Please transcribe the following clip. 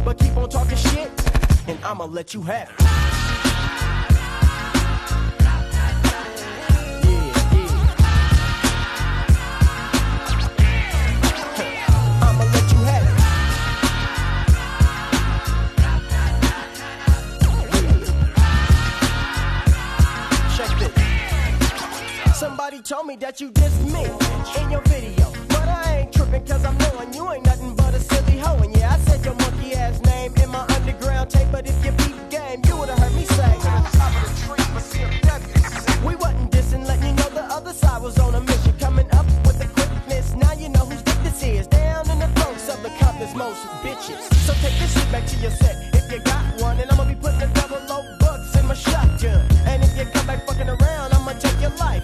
but keep on talking shit, and I'ma let you have it. Somebody told me that you dissed me in your video, but I ain't tripping cause I'm knowing you ain't nothing but a silly hoe. And yeah, I said your monkey ass name in my underground tape, but if you beat game, you would've heard me say we wasn't dissing, letting you know the other side was on a mission, coming up with the quickness. Now you know whose dick this is, down in the throats of the Compton's most bitches. So take this shit back to your set if you got one, and I'ma be putting a double low bucks in my shotgun. And if you come back fucking around, I'ma take your life.